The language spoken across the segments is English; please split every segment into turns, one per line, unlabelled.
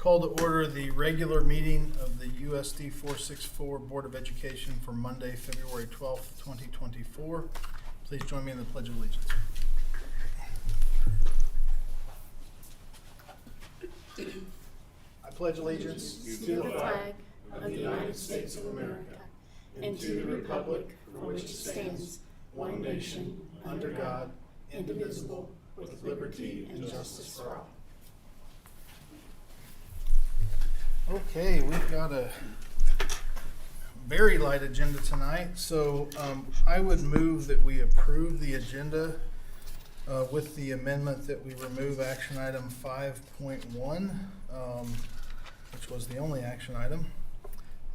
Call to order the regular meeting of the USD 464 Board of Education for Monday, February 12th, 2024. Please join me in the Pledge of Allegiance. I pledge allegiance
to the flag of the United States of America and to the republic for which it stands, one nation, under God, indivisible, with liberty and justice for all.
Okay, we've got a very light agenda tonight, so I would move that we approve the agenda with the amendment that we remove action item 5.1, which was the only action item,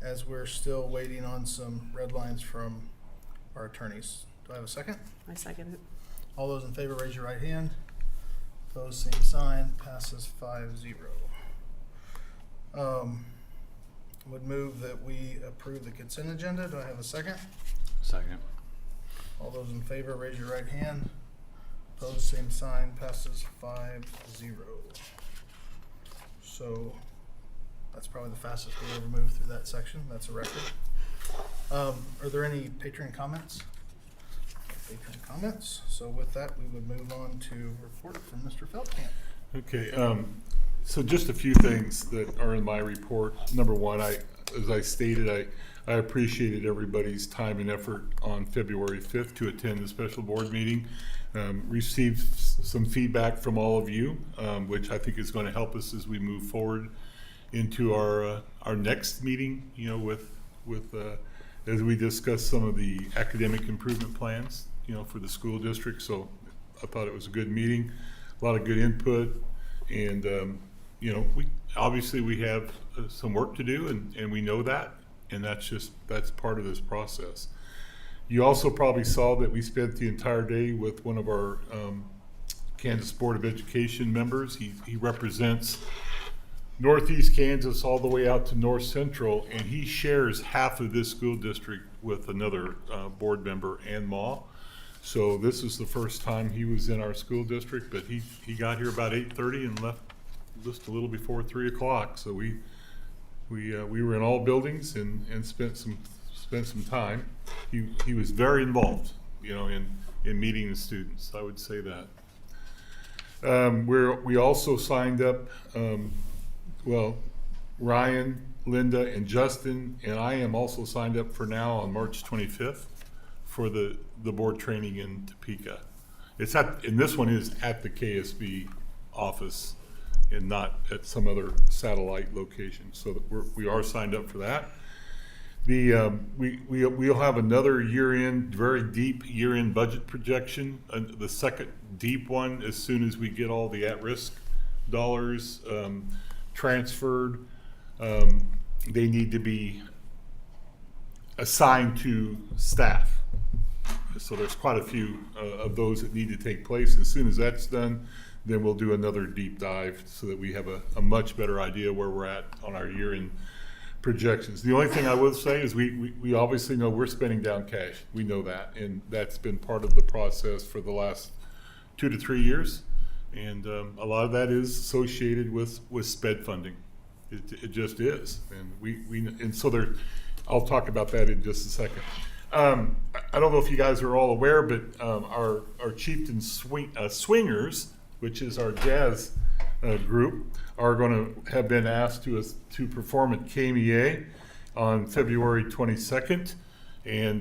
as we're still waiting on some red lines from our attorneys. Do I have a second?
I second it.
All those in favor, raise your right hand. Opposed, same sign. Passes 5-0. Would move that we approve the consent agenda. Do I have a second?
Second.
All those in favor, raise your right hand. Opposed, same sign. Passes 5-0. So that's probably the fastest we've ever moved through that section. That's a record. Are there any patron comments? No patron comments. So with that, we would move on to report from Mr. Feldkamp.
Okay, so just a few things that are in my report. Number one, as I stated, I appreciated everybody's time and effort on February 5th to attend the special board meeting. Received some feedback from all of you, which I think is going to help us as we move forward into our next meeting, you know, with as we discuss some of the academic improvement plans, you know, for the school district. So I thought it was a good meeting, a lot of good input, and you know, we have some work to do, and we know that, and that's part of this process. You also probably saw that we spent the entire day with one of our Kansas Board of Education members. He represents Northeast Kansas all the way out to North Central, and he shares half of this school district with another board member, Ann Maw. So this is the first time he was in our school district, but he got here about 8:30 and left just a little before 3 o'clock. So we were in all buildings and spent some time. He was very involved, you know, in meeting the students. I would say that. We also signed up. Ryan, Linda, and Justin, and I am also signed up for now on March 25th for the board training in Topeka. And this one is at the KSB office and not at some other satellite location. So that we are signed up for that. We'll have another year-end, very deep year-end budget projection, the second deep one as soon as we get all the at-risk dollars transferred. They need to be assigned to staff. So there's quite a few of those that need to take place. As soon as that's done, then we'll do another deep dive so that we have a much better idea where we're at on our year-end projections. The only thing I will say is we obviously know we're spending down cash. We know that, and that's been part of the process for the last 2 to 3 years. And a lot of that is associated with SPED funding. It just is, and so I'll talk about that in just a second. I don't know if you guys are all aware, but our Chieftain Swingers, which is our jazz group, are going to have been asked to perform at KMEA on February 22nd, and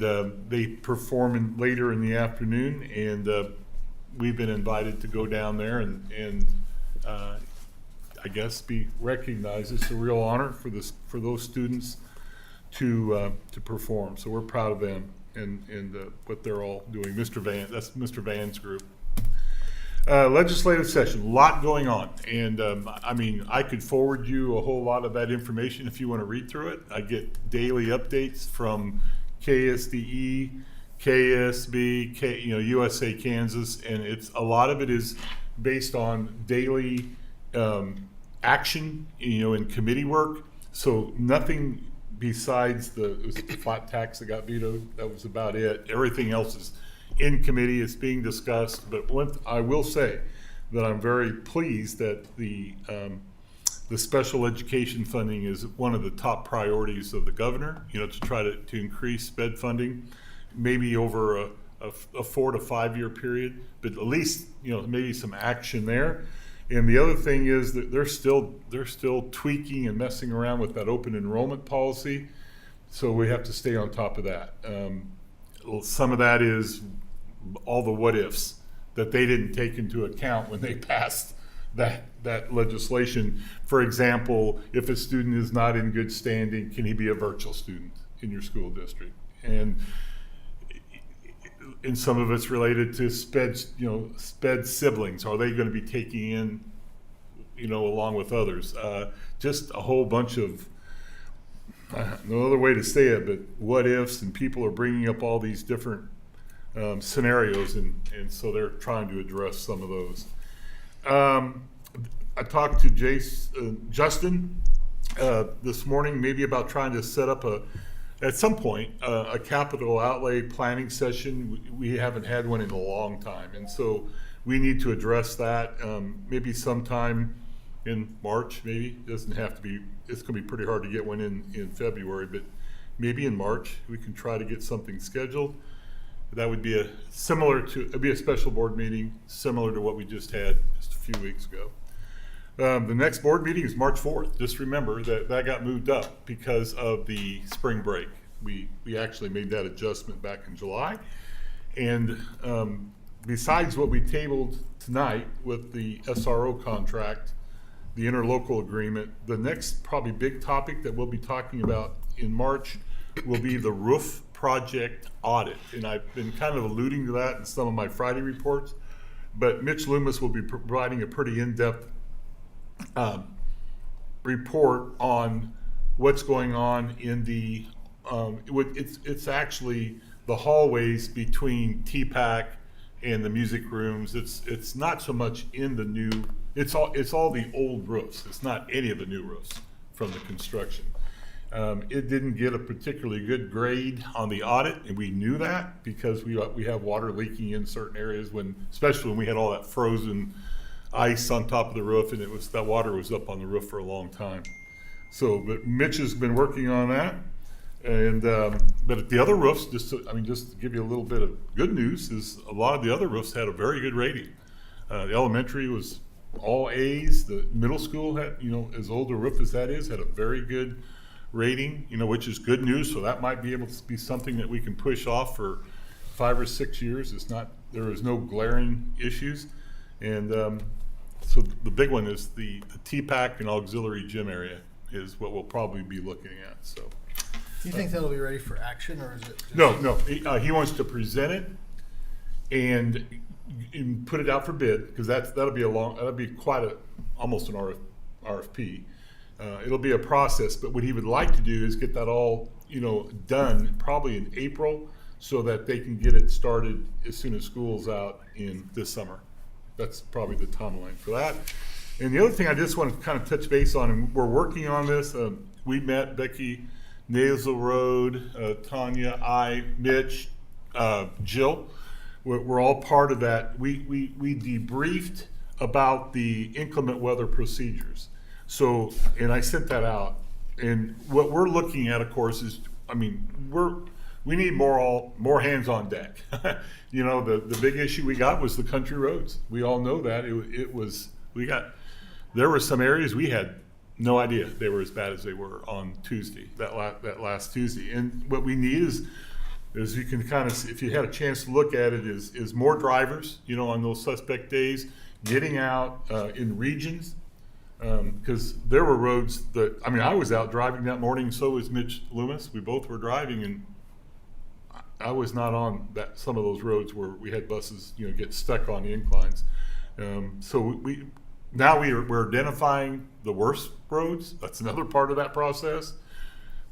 they perform later in the afternoon, and we've been invited to go down there and I guess be recognized. It's a real honor for those students to perform. So we're proud of them and what they're all doing. That's Mr. Van's group. Legislative session, a lot going on, and I mean, I could forward you a whole lot of that information if you want to read through it. I get daily updates from KSDE, KSB, USA Kansas, and a lot of it is based on daily action, in committee work. So nothing besides the flat tax that got vetoed. That was about it. Everything else is in committee. It's being discussed. But I will say that I'm very pleased that the the special education funding is one of the top priorities of the governor, to try to increase sped funding, maybe over a 4 to 5 year period, but at least, maybe some action there. And the other thing is that they're still tweaking and messing around with that open enrollment policy. So we have to stay on top of that. Some of that is all the what ifs that they didn't take into account when they passed that legislation. For example, if a student is not in good standing, can he be a virtual student in your school district? And some of it's related to sped siblings. Are they going to be taking in, along with others? Just a whole bunch of, no other way to say it, but what ifs, and people are bringing up all these different scenarios, and so they're trying to address some of those. I talked to Justin this morning, maybe about trying to set up at some point a capital outlay planning session. We haven't had one in a long time, and so we need to address that maybe sometime in March. Maybe it doesn't have to be. It's going to be pretty hard to get one in February, but maybe in March we can try to get something scheduled. That would be it'd be a special board meeting similar to what we just had just a few weeks ago. The next board meeting is March 4th. Just remember that got moved up because of the spring break. We actually made that adjustment back in July. And besides what we tabled tonight with the SRO contract, the interlocal agreement, the next probably big topic that we'll be talking about in March will be the roof project audit. And I've been kind of alluding to that in some of my Friday reports, but Mitch Loomis will be providing a pretty in-depth report on what's going on in the it's actually the hallways between TPAC and the music rooms. It's not so much in the new, it's all the old roofs. It's not any of the new roofs from the construction. It didn't get a particularly good grade on the audit, and we knew that because we have water leaking in certain areas, especially when we had all that frozen ice on top of the roof, and that water was up on the roof for a long time. So, but Mitch has been working on that, and but at the other roofs, just to give you a little bit of good news, is a lot of the other roofs had a very good rating. The elementary was all A's. The middle school had, as old a roof as that is, had a very good rating, which is good news. So that might be able to be something that we can push off for 5 or 6 years. There is no glaring issues. And so the big one is the TPAC and auxiliary gym area is what we'll probably be looking at. So,
Do you think that'll be ready for action, or is it? Just...
No. He wants to present it and put it out for bid, because that'll be quite almost an RFP. It'll be a process, but what he would like to do is get that all done probably in April, so that they can get it started as soon as school's out in this summer. That's probably the timeline for that. And the other thing I just want to kind of touch base on, and we're working on this. We met Becky Naselroad, Tanya, Mitch, Jill. We're all part of that. We debriefed about the inclement weather procedures. So, and I sent that out. And what we're looking at, of course, is, we need more hands on deck. The big issue we got was the country roads. We all know that there were some areas we had no idea they were as bad as they were on Tuesday, that last Tuesday. And what we need is you can kind of, if you had a chance to look at it, is more drivers, on those suspect days, getting out in regions. Because there were roads that, I was out driving that morning, so was Mitch Loomis. We both were driving, and I was not on some of those roads where we had buses, get stuck on the inclines. So we're identifying the worst roads. That's another part of that process.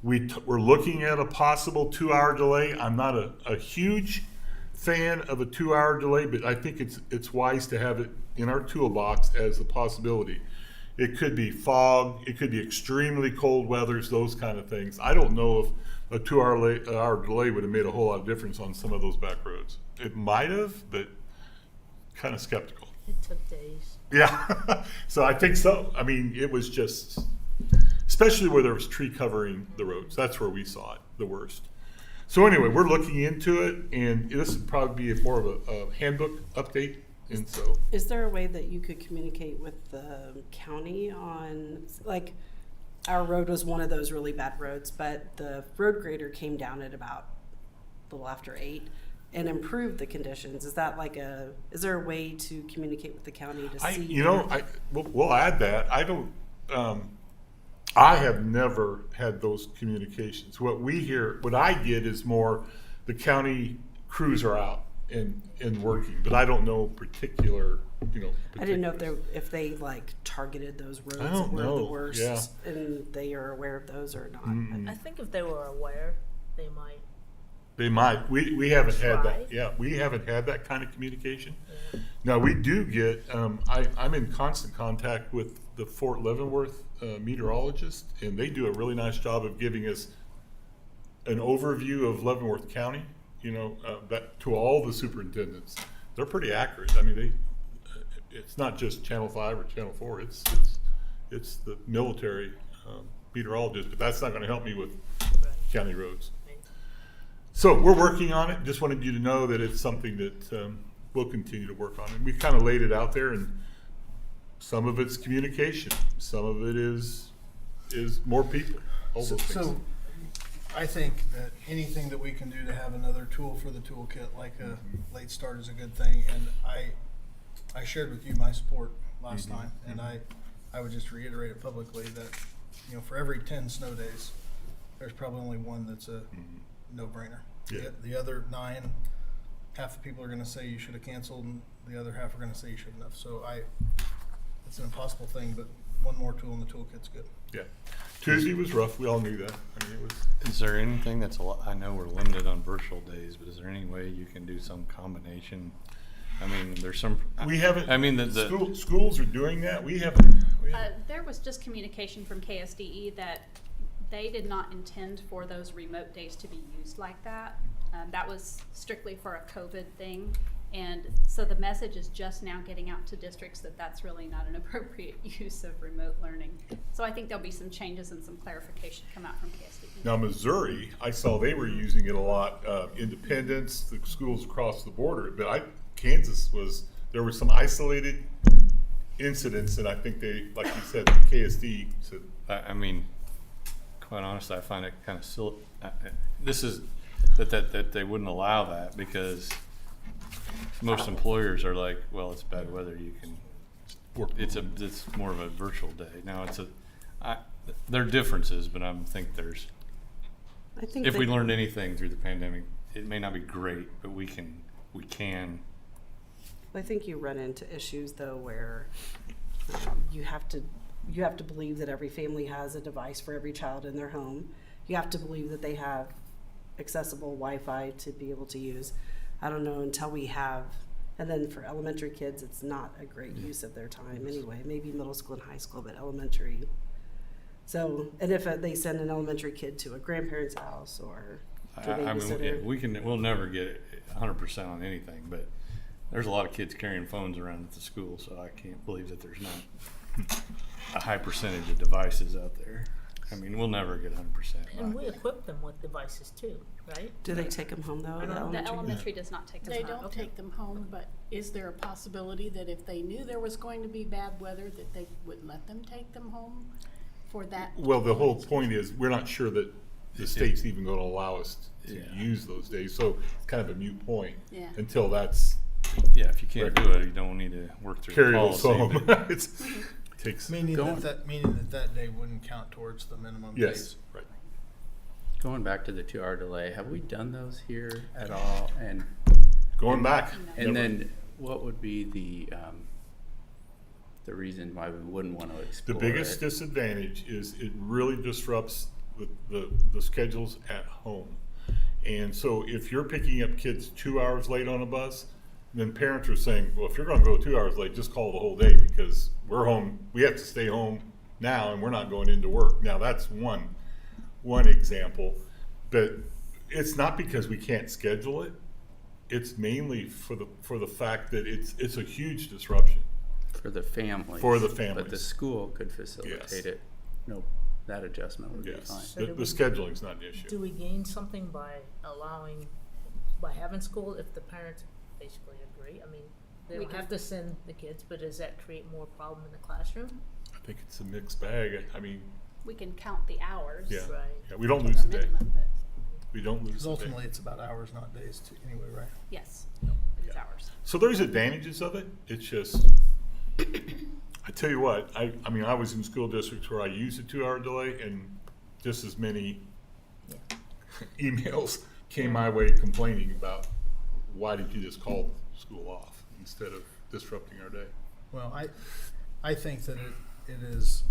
We're looking at a possible 2-hour delay. I'm not a huge fan of a 2-hour delay, but I think it's wise to have it in our toolbox as a possibility. It could be fog, it could be extremely cold weathers, those kind of things. I don't know if a 2-hour delay would have made a whole lot of difference on some of those back roads. It might have, but kind of skeptical.
It took days.
Yeah, so I think so. I mean, it was just, especially where there was tree covering the roads. That's where we saw it the worst. So anyway, we're looking into it, and this would probably be more of a handbook update. And so,
Is there a way that you could communicate with the county on, like, our road was one of those really bad roads, but the road grader came down at about a little after 8 and improved the conditions. Is that like is there a way to communicate with the county to see?
we'll add that. I don't, I have never had those communications. What I get is more the county crews are out and working, but I don't know particular.
I didn't know
particulars.
if they like targeted those roads
I
that
don't
were
know,
the worst,
yeah.
and they are aware of those or not.
Mm-mm.
I think if they were aware, they might.
They might. We haven't had
Try.
that. Yeah, we haven't had that kind of communication. Now we do get. I'm in constant contact with the Fort Leavenworth meteorologist, and they do a really nice job of giving us an overview of Leavenworth County. That to all the superintendents, they're pretty accurate. I mean, it's not just Channel 5 or Channel 4. It's the military meteorologist, but that's not going to help me with
Right.
county roads. So we're working on it. Just wanted you to know that it's something that we'll continue to work on. And we kind of laid it out there, and some of it's communication. Some of it is more people. All those things.
So I think that anything that we can do to have another tool for the toolkit, like a late start, is a good thing. And I shared with you my support last time, and I would just reiterate it publicly that, for every 10 snow days, there's probably only one that's a no-brainer.
Yeah.
The other 9, half the people are going to say you should have canceled, and the other half are going to say you shouldn't have. So it's an impossible thing, but one more tool in the toolkit's good.
Yeah. Tuesday was rough. We all knew that. I mean, it was.
Is there anything that's I know we're limited on virtual days, but is there any way you can do some combination? I mean, there's some.
We haven't.
I mean,
schools are doing that. We haven't.
There was just communication from KSDE that they did not intend for those remote days to be used like that. That was strictly for a COVID thing. And so the message is just now getting out to districts that that's really not an appropriate use of remote learning. So I think there'll be some changes and some clarification come out from KSDE.
Now, Missouri, I saw they were using it a lot. Independence, the schools across the border, but Kansas there were some isolated incidents, and I think they, like you said, the KSD said.
I mean, quite honestly, I find it kind of silly. This is that they wouldn't allow that because most employers are like, well, it's bad weather. You can work. It's more of a virtual day. Now there are differences, but I think if we learned anything through the pandemic, it may not be great, but we can.
I think you run into issues though where you have to believe that every family has a device for every child in their home. You have to believe that they have accessible Wi-Fi to be able to use. I don't know until we have, and then for elementary kids, it's not a great use of their time anyway. Maybe middle school and high school, but elementary. So, and if they send an elementary kid to a grandparent's house or to a babysitter.
We'll never get 100% on anything, but there's a lot of kids carrying phones around at the school, so I can't believe that there's not a high percentage of devices out there. I mean, we'll never get 100%.
And we equip them with devices too, right?
Do they take them home though?
The elementary does not take them
They
home.
don't take them home, but is there a possibility that if they knew there was going to be bad weather, that they would let them take them home for that?
Well, the whole point is we're not sure that the state's even going to allow us to use those days, so it's kind of a moot point until that's.
Yeah, if you can't do it, you don't need to work through
Carry
the
those
policy.
home.
but-
Takes.
Meaning that day wouldn't count towards the minimum
Yes,
days.
right.
Going back to the 2-hour delay, have we done those here at all? And
Going back.
and
Never.
then what would be the reason why we wouldn't want to
The
explore
biggest
it?
disadvantage is it really disrupts the schedules at home. And so if you're picking up kids 2 hours late on a bus, then parents are saying, well, if you're going to go 2 hours late, just call the whole day because we're home. We have to stay home now and we're not going into work. Now that's one example, but it's not because we can't schedule it. it's mainly for the fact that it's a huge disruption.
For the families.
For the
But the
families.
school could facilitate
Yes.
it. No, that adjustment would be
Yes,
fine.
So
the
do
the
we-
scheduling's not an issue.
Do we gain something by having school if the parents basically agree? I mean, they
We
don't
can-
have to send the kids, but does that create more problem in the classroom?
I think it's a mixed bag. I mean,
We can count the hours.
Yeah.
Right.
yeah, we don't
as
lose
our
a day.
minimum, but
We don't lose
Because
a day.
ultimately, it's about hours, not days, too, anyway, right?
yes, it is
Yeah.
hours.
So there's advantages of it. It's just, I tell you what, I mean, I was in school districts where I used a 2-hour delay and just as many emails came my way complaining about, why did you just call school off instead of disrupting our day?
Well, I think that it is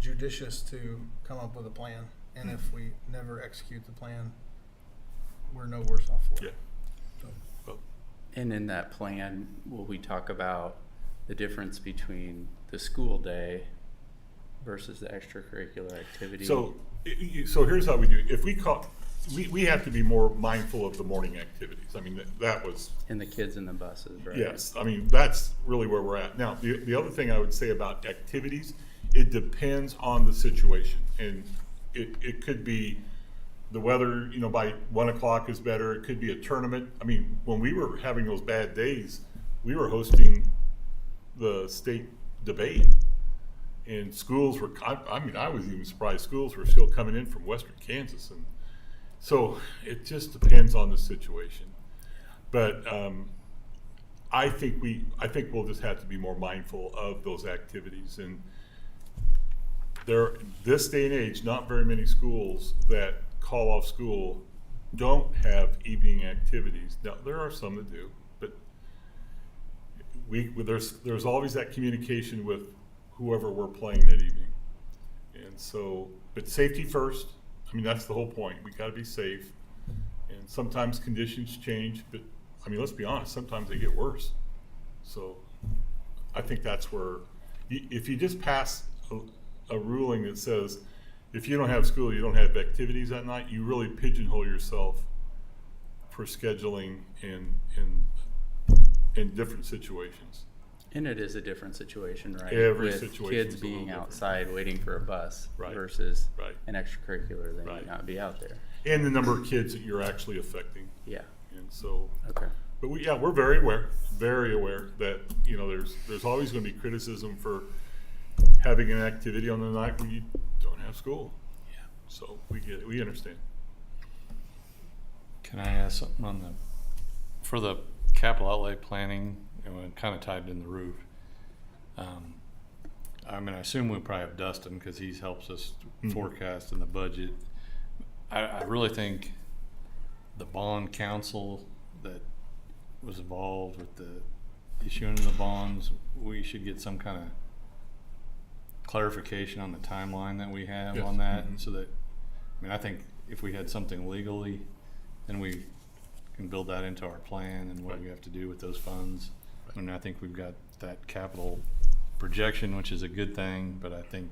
judicious to come up with a plan, and if we never execute the plan, we're no worse off for
Yeah.
it.
Well,
And in that plan, will we talk about the difference between the school day versus the extracurricular activity?
So, so here's how we do it. If we call, we have to be more mindful of the morning activities. I mean, that was,
And the kids in the buses, right?
yes, I mean, that's really where we're at. Now, the other thing I would say about activities, it depends on the situation. And it could be the weather, you know, by 1 o'clock is better. It could be a tournament. I mean, when we were having those bad days, we were hosting the state debate. And schools were, I mean, I was even surprised schools were still coming in from western Kansas. And so it just depends on the situation. But I think we'll just have to be more mindful of those activities. And this day and age, not very many schools that call off school don't have evening activities. Now, there are some that do, but there's always that communication with whoever we're playing that evening. And so, but safety first. I mean, that's the whole point. We got to be safe. And sometimes conditions change, but I mean, let's be honest, sometimes they get worse. So I think that's where, if you just pass a ruling that says, if you don't have school, you don't have activities that night, you really pigeonhole yourself for scheduling in different situations.
And it is a different situation, right?
Every
With
situation's
kids
a little
being
different.
outside waiting for a bus
Right.
versus
Right.
an extracurricular that
Right.
might not be out there.
And the number of kids that you're actually affecting.
Yeah.
And so,
Okay.
but we're very aware that, you know, there's always going to be criticism for having an activity on the night when you don't have school.
Yeah.
So we get it, we understand.
Can I ask something for the capital outlay planning, and kind of tied in the roof? I mean, I assume we probably have Dustin because he helps us forecast in the budget. I really think the bond council that was involved with the issuing of the bonds, we should get some kind of clarification on the timeline that we have
Yes.
on that,
Mhm.
so that, I mean, I think if we had something legally, then we can build that into our plan and what
Right.
we have to do with those funds. And I think we've got that capital projection, which is a good thing, but I think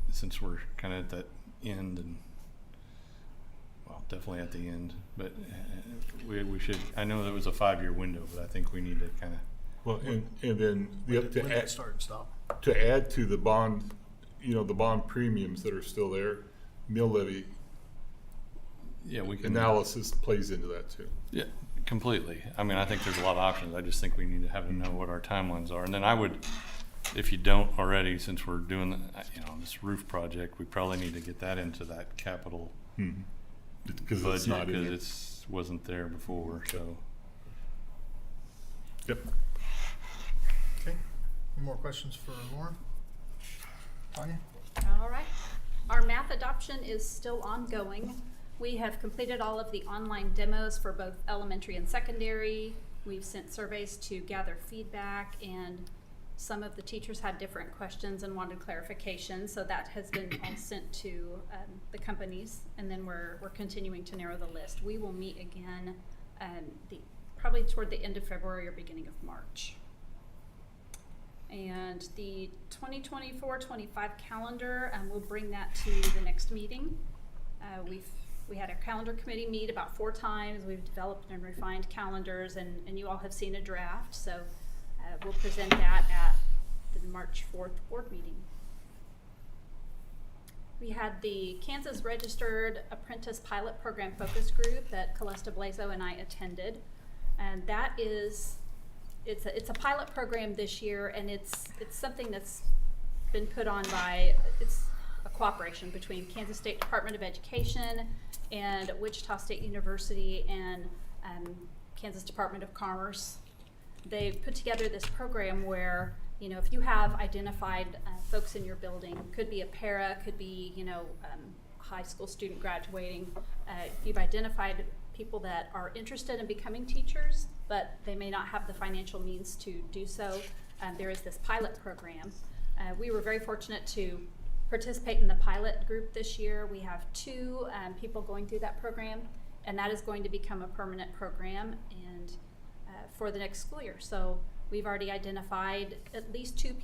since we're kind of at that end and, well, definitely at the end, but we should, I know there was a 5-year window, but I think we need to kind of,
Well, and then
When did it start and stop?
to add to the bond, you know, the bond premiums that are still there, mill levy
yeah, we can.
analysis plays into that too.
Yeah, completely. I mean, I think there's a lot of options. I just think we need to have to know what our timelines are. And then I would, if you don't already, since we're doing, this roof project, we probably need to get that into that capital
Because it's
budget
not in
because
there.
it wasn't there before, so.
Yep.
Okay, any more questions for Lauren? Tanya?
All right. Our math adoption is still ongoing. We have completed all of the online demos for both elementary and secondary. We've sent surveys to gather feedback, and some of the teachers had different questions and wanted clarification, so that has been all sent to the companies, and then we're continuing to narrow the list. We will meet again probably toward the end of February or beginning of March. And the 2024-25 calendar, we'll bring that to the next meeting. We had our calendar committee meet about 4 times. We've developed and refined calendars, and you all have seen a draft. So we'll present that at the March 4th board meeting. We had the Kansas Registered Apprentice Pilot Program Focus Group that Calesta Blazo and I attended. And that is, it's a pilot program this year, and it's something that's been put on by, it's a cooperation between Kansas State Department of Education and Wichita State University and Kansas Department of Commerce. They've put together this program where, you know, if you have identified folks in your building, could be a para, could be, you know, high school student graduating, if you've identified people that are interested in becoming teachers, but they may not have the financial means to do so, there is this pilot program. We were very fortunate to participate in the pilot group this year. We have 2 people going through that program, and that is going to become a permanent program and for the next school year. So we've already identified at least 2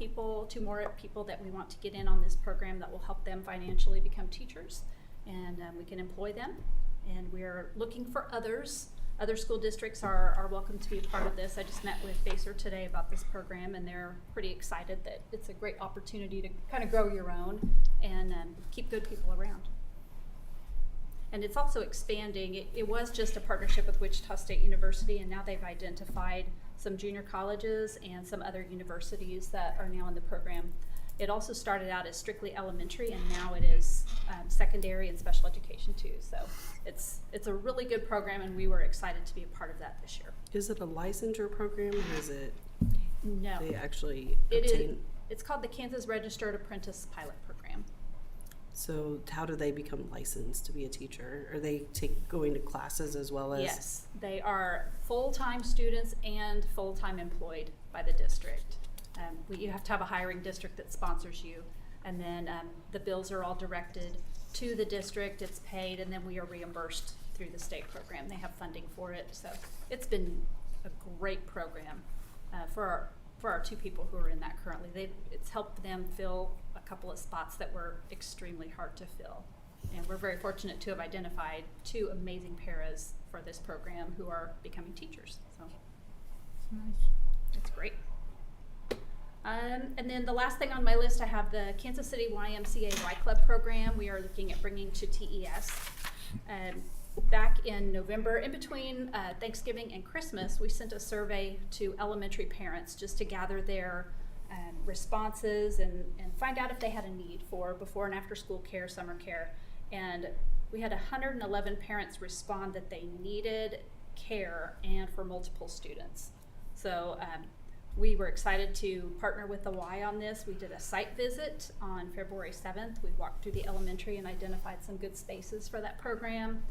more people that we want to get in on this program that will help them financially become teachers, and we can employ them. And we're looking for others. Other school districts are welcome to be a part of this. I just met with Baser today about this program, and they're pretty excited that it's a great opportunity to kind of grow your own and keep good people around. And it's also expanding. It was just a partnership with Wichita State University, and now they've identified some junior colleges and some other universities that are now in the program. It also started out as strictly elementary, and now it is secondary and special education too. So it's a really good program, and we were excited to be a part of that this year.
Is it a licensure program, or is it
No,
they actually
it is.
obtain?
It's called the Kansas Registered Apprentice Pilot Program.
So how do they become licensed to be a teacher? Are they going to classes as well as?
Yes, they are full-time students and full-time employed by the district. You have to have a hiring district that sponsors you, and then the bills are all directed to the district. It's paid, and then we are reimbursed through the state program. They have funding for it, so it's been a great program for our 2 people who are in that currently. It's helped them fill a couple of spots that were extremely hard to fill, and we're very fortunate to have identified 2 amazing paras for this program who are becoming teachers. So it's great. And then the last thing on my list, I have the Kansas City YMCA Y Club program. We are looking at bringing to TES. Back in November, in between Thanksgiving and Christmas, we sent a survey to elementary parents just to gather their responses and find out if they had a need for before and after school care, summer care. And we had 111 parents respond that they needed care and for multiple students. So we were excited to partner with the Y on this. We did a site visit on February 7th. We walked through the elementary and identified some good spaces for that program.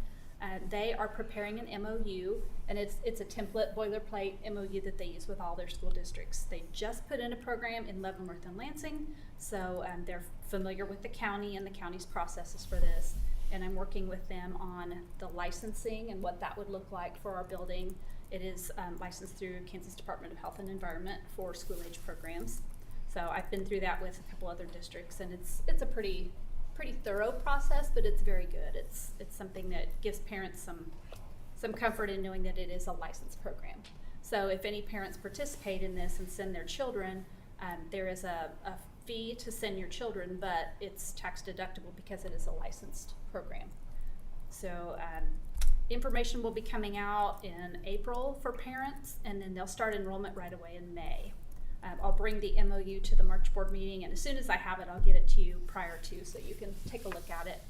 They are preparing an MOU, and it's a template boilerplate MOU that they use with all their school districts. They just put in a program in Leavenworth and Lansing, so they're familiar with the county and the county's processes for this. And I'm working with them on the licensing and what that would look like for our building. It is licensed through Kansas Department of Health and Environment for school-age programs. So I've been through that with a couple other districts, and it's a pretty thorough process, but it's very good. It's something that gives parents some comfort in knowing that it is a licensed program. So if any parents participate in this and send their children, there is a fee to send your children, but it's tax deductible because it is a licensed program. So information will be coming out in April for parents, and then they'll start enrollment right away in May. I'll bring the MOU to the March board meeting, and as soon as I have it, I'll get it to you prior to, so you can take a look at it.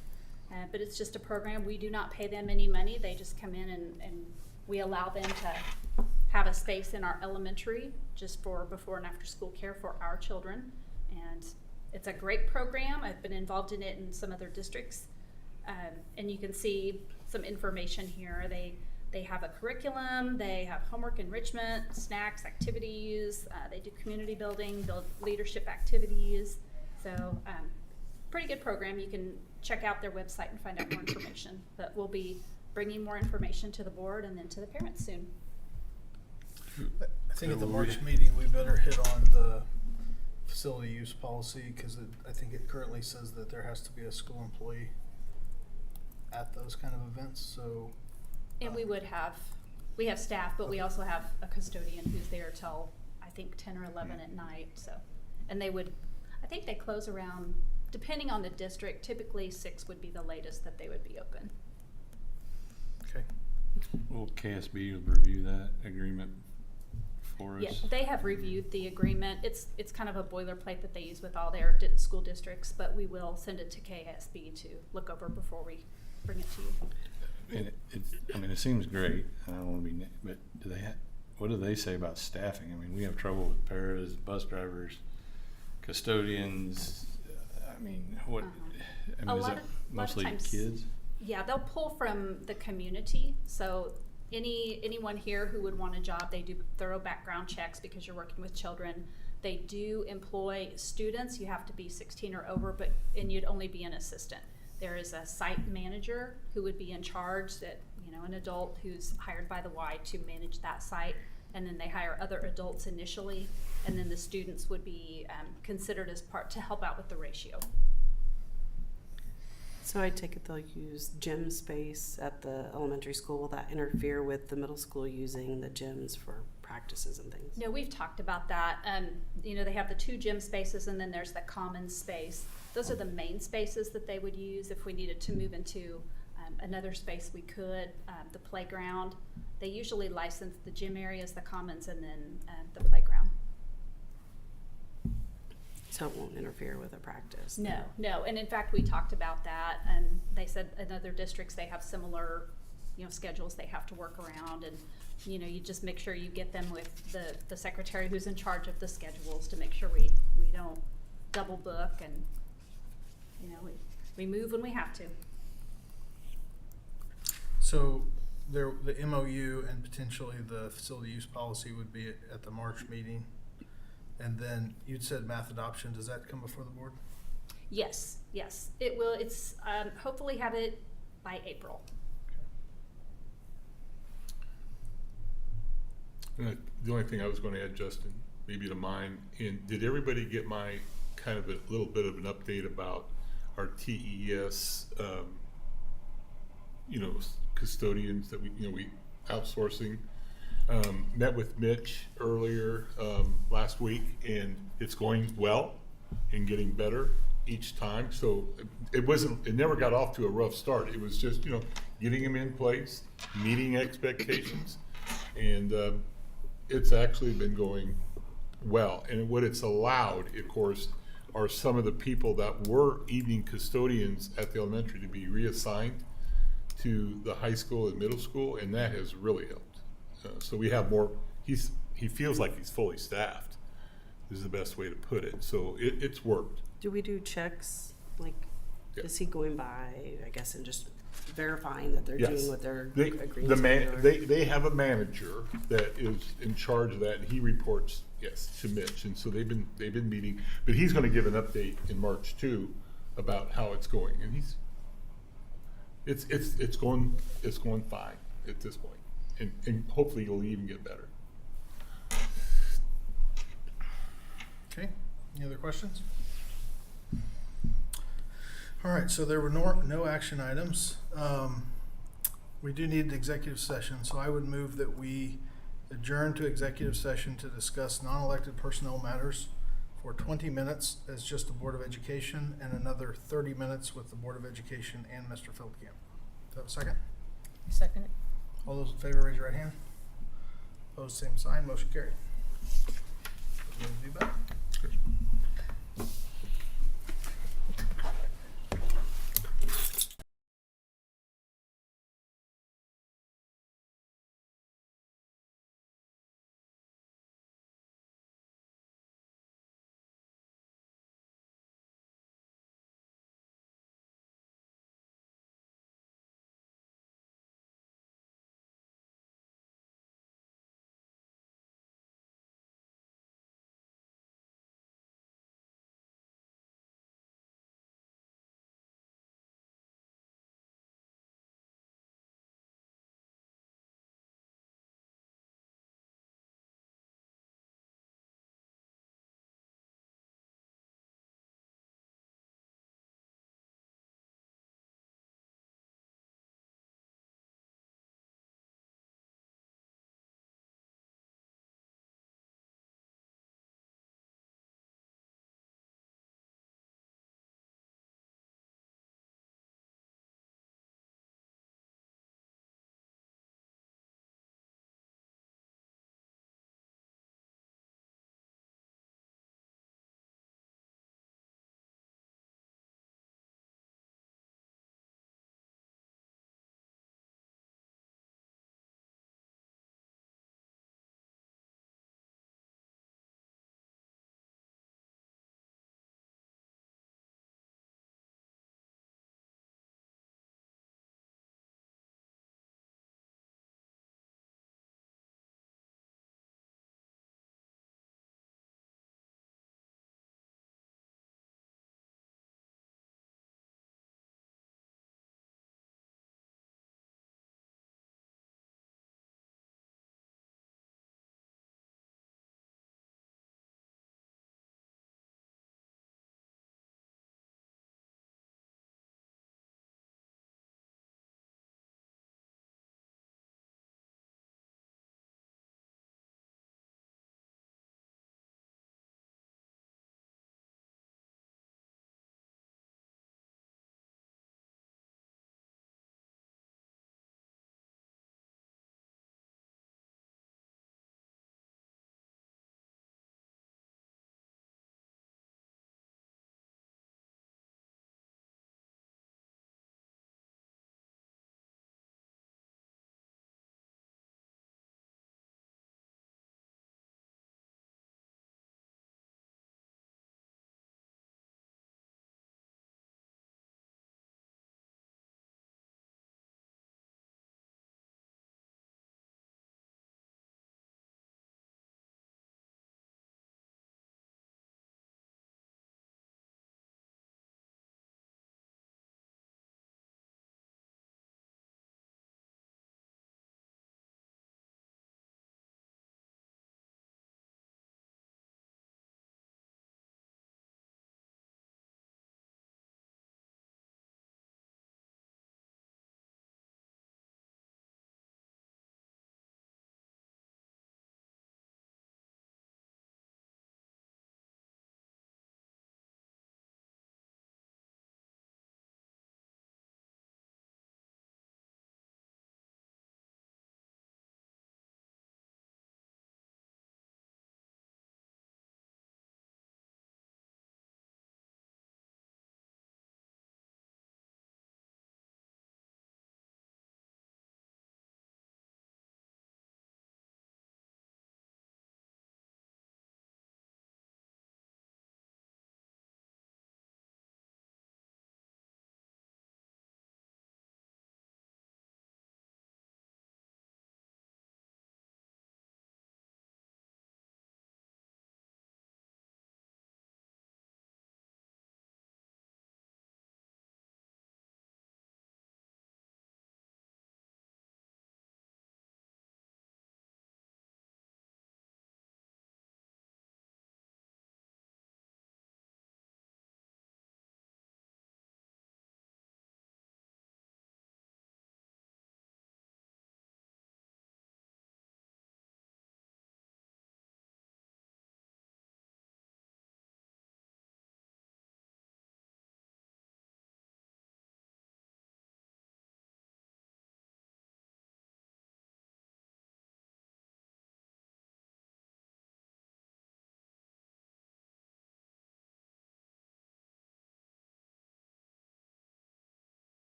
But it's just a program. We do not pay them any money. They just come in and we allow them to have a space in our elementary just for before and after school care for our children. And it's a great program. I've been involved in it in some other districts. And you can see some information here. They have a curriculum, they have homework enrichment, snacks, activities, they do community building, build leadership activities. So pretty good program. You can check out their website and find out more information. But we'll be bringing more information to the board and then to the parents soon.
I think at the March meeting, we better hit on the facility use policy, because I think it currently says that there has to be a school employee at those kind of events, so.
And we have staff, but we also have a custodian who's there till, I think, 10 or 11 at night, so. And I think they close around, depending on the district, typically 6 would be the latest that they would be open.
Okay.
Will KSB review that agreement for us?
Yeah, they have reviewed the agreement. It's kind of a boilerplate that they use with all their school districts, but we will send it to KSB to look over before we bring it to you.
And it seems great. I don't want to be, but what do they say about staffing? I mean, we have trouble with paras, bus drivers, custodians. I mean, what? I mean,
A
is
lot
it
of
mostly
times-
kids?
Yeah, they'll pull from the community. So anyone here who would want a job, they do thorough background checks because you're working with children. They do employ students. You have to be 16 or over, and you'd only be an assistant. There is a site manager who would be in charge, that, an adult who's hired by the Y to manage that site, and then they hire other adults initially, and then the students would be considered as part to help out with the ratio.
So I take it they'll use gym space at the elementary school. Will that interfere with the middle school using the gyms for practices and things?
No, we've talked about that. They have the 2 gym spaces, and then there's the common space. Those are the main spaces that they would use. If we needed to move into another space, we could. The playground, they usually license the gym areas, the commons, and then the playground.
So it won't interfere with a practice?
No. And in fact, we talked about that, and they said in other districts they have similar, schedules they have to work around, and you just make sure you get them with the secretary who's in charge of the schedules to make sure we don't double book, and we move when we have to.
So the MOU and potentially the facility use policy would be at the March meeting. And then you'd said math adoption, does that come before the board?
Yes, it will. It's hopefully have it by April.
The only thing I was going to add, Justin, maybe to mine, did everybody get my kind of a little bit of an update about our TES, custodians that we outsourcing? Met with Mitch earlier last week, and it's going well and getting better each time. So it never got off to a rough start. It was just, getting them in place, meeting expectations, and it's actually been going well. And what it's allowed, of course, are some of the people that were evening custodians at the elementary to be reassigned to the high school and middle school, and that has really helped. So we have more. He feels like he's fully staffed, is the best way to put it. So it's worked.
Do we do checks? Like,
Yeah.
is he going by, I guess, and just verifying that they're
Yes.
doing what they're
They,
agreeing
the
to?
man,
or-
they have a manager that is in charge of that, and he reports, to Mitch, and so they've been meeting, but he's gonna give an update in March too about how it's going, and it's going fine at this point, and hopefully it'll even get better.
Okay, any other questions? All right, so there were no action items. We do need an executive session, so I would move that we adjourn to executive session to discuss non-elected personnel matters for 20 minutes as just the Board of Education, and another 30 minutes with the Board of Education and Mr. Feldkamp. Do I have a second?
Second it.
All those in favor, raise your right hand. Opposed, same sign, motion carried. We'll be back.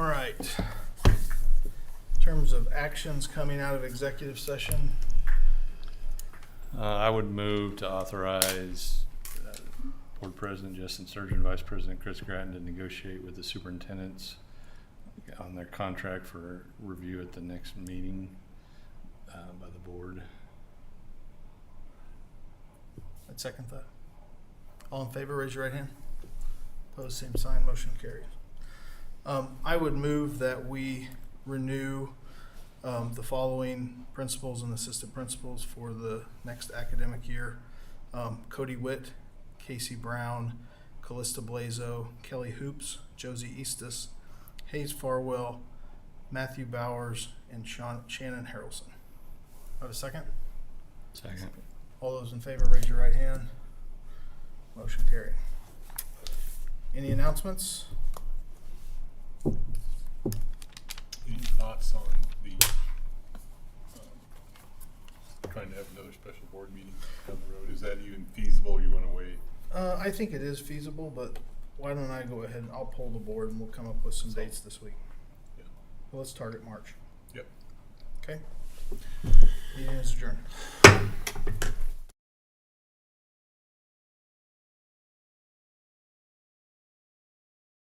All right. In terms of actions coming out of executive session,
I would move to authorize Board President Justin Sturgeon, Vice President Chris Grattan to negotiate with the superintendents on their contract for review at the next meeting by the board.
I'd second that. All in favor, raise your right hand. Opposed, same sign, motion carries. I would move that we renew the following principals and assistant principals for the next academic year. Cody Witt, Casey Brown, Callista Blazo, Kelly Hoops, Josie Eastus, Hayes Farwell, Matthew Bowers, and Shannon Harrelson. Have a second?
Second.
All those in favor, raise your right hand. Motion carried. Any announcements?
Any thoughts on the, trying to have another special board meeting down the road? Is that even feasible? You want to wait?
I think it is feasible, but why don't I go ahead and I'll poll the board and we'll come up with some dates this week.
Yeah.
Well, let's target March.
Yep.
Okay? Meeting is adjourned.